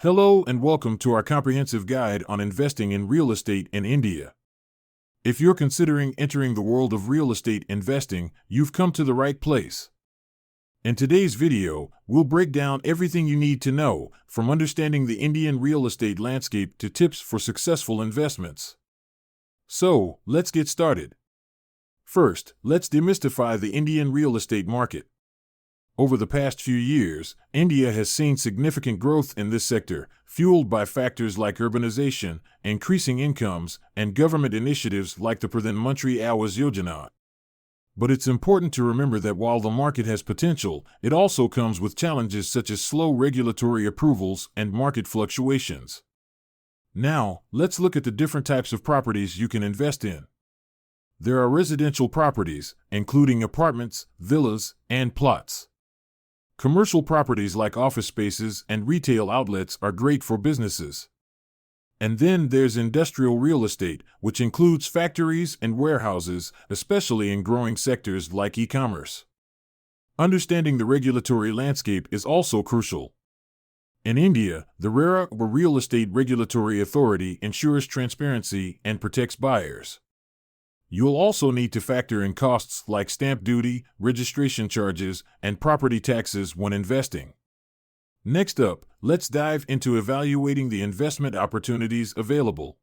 Hello and welcome to our comprehensive guide on investing in real estate in India. If you're considering entering the world of real estate investing, you've come to the right place. In today's video, we'll break down everything you need to know, from understanding the Indian real estate landscape to tips for successful investments. So, let's get started. First, let's demystify the Indian real estate market. Over the past few years, India has seen significant growth in this sector, fueled by factors like urbanization, increasing incomes, and government initiatives like the Pradhan Mantri Awas Yojana. But it's important to remember that while the market has potential, it also comes with challenges such as slow regulatory approvals and market fluctuations. Now, let's look at the different types of properties you can invest in. There are residential properties, including apartments, villas, and plots. Commercial properties like office spaces and retail outlets are great for businesses. And then there's industrial real estate, which includes factories and warehouses, especially in growing sectors like e-commerce. Understanding the regulatory landscape is also crucial. In India, the RERA, or Real Estate Regulatory Authority, ensures transparency and protects buyers. You'll also need to factor in costs like stamp duty, registration charges, and property taxes when investing. Next up, let's dive into evaluating the investment opportunities available.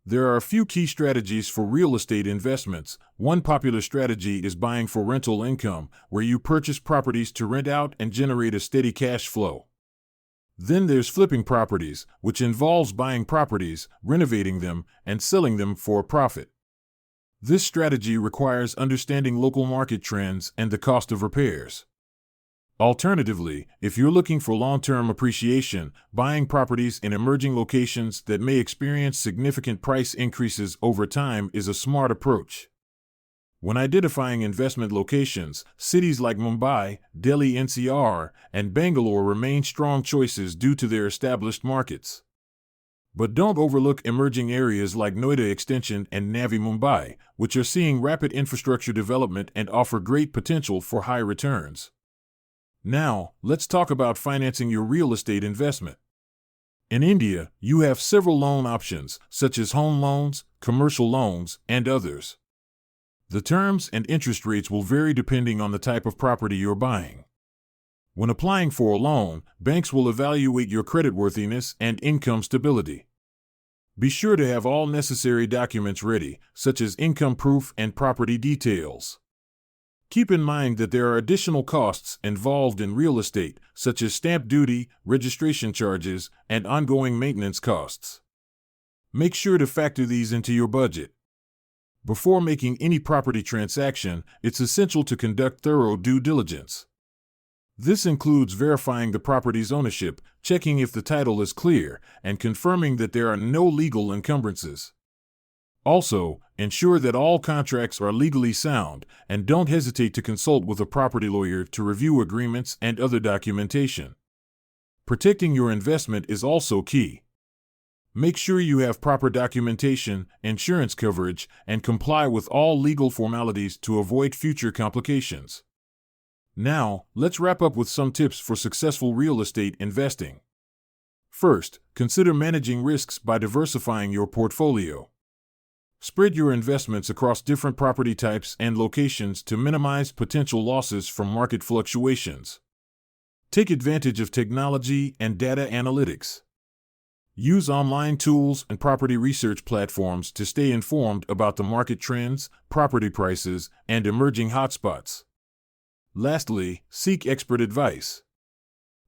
There are a few key strategies for real estate investments. One popular strategy is buying for rental income, where you purchase properties to rent out and generate a steady cash flow. Then there's flipping properties, which involves buying properties, renovating them, and selling them for a profit. This strategy requires understanding local market trends and the cost of repairs. Alternatively, if you're looking for long-term appreciation, buying properties in emerging locations that may experience significant price increases over time is a smart approach. When identifying investment locations, cities like Mumbai, Delhi NCR, and Bangalore remain strong choices due to their established markets. But don't overlook emerging areas like Noida Extension and Navi Mumbai, which are seeing rapid infrastructure development and offer great potential for high returns. Now, let's talk about financing your real estate investment. In India, you have several loan options, such as home loans, commercial loans, and others. The terms and interest rates will vary depending on the type of property you're buying. When applying for a loan, banks will evaluate your creditworthiness and income stability. Be sure to have all necessary documents ready, such as income proof and property details. Keep in mind that there are additional costs involved in real estate, such as stamp duty, registration charges, and ongoing maintenance costs. Make sure to factor these into your budget. Before making any property transaction, it's essential to conduct thorough due diligence. This includes verifying the property's ownership, checking if the title is clear, and confirming that there are no legal encumbrances. Also, ensure that all contracts are legally sound, and don't hesitate to consult with a property lawyer to review agreements and other documentation. Protecting your investment is also key. Make sure you have proper documentation, insurance coverage, and comply with all legal formalities to avoid future complications. Now, let's wrap up with some tips for successful real estate investing. First, consider managing risks by diversifying your portfolio. Spread your investments across different property types and locations to minimize potential losses from market fluctuations. Take advantage of technology and data analytics. Use online tools and property research platforms to stay informed about the market trends, property prices, and emerging hotspots. Lastly, seek expert advice.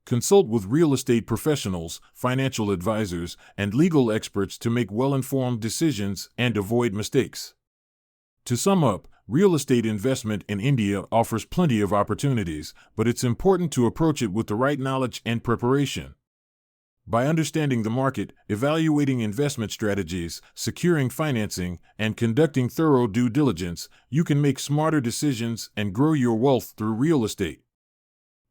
Consult with real estate professionals, financial advisors, and legal experts to make well-informed decisions and avoid mistakes. To sum up, real estate investment in India offers plenty of opportunities, but it's important to approach it with the right knowledge and preparation. By understanding the market, evaluating investment strategies, securing financing, and conducting thorough due diligence, you can make smarter decisions and grow your wealth through real estate.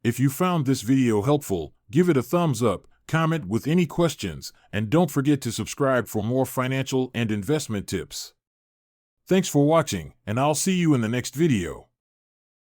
If you found this video helpful, give it a thumbs up, comment with any questions, and don't forget to subscribe for more financial and investment tips. Thanks for watching, and I'll see you in the next video.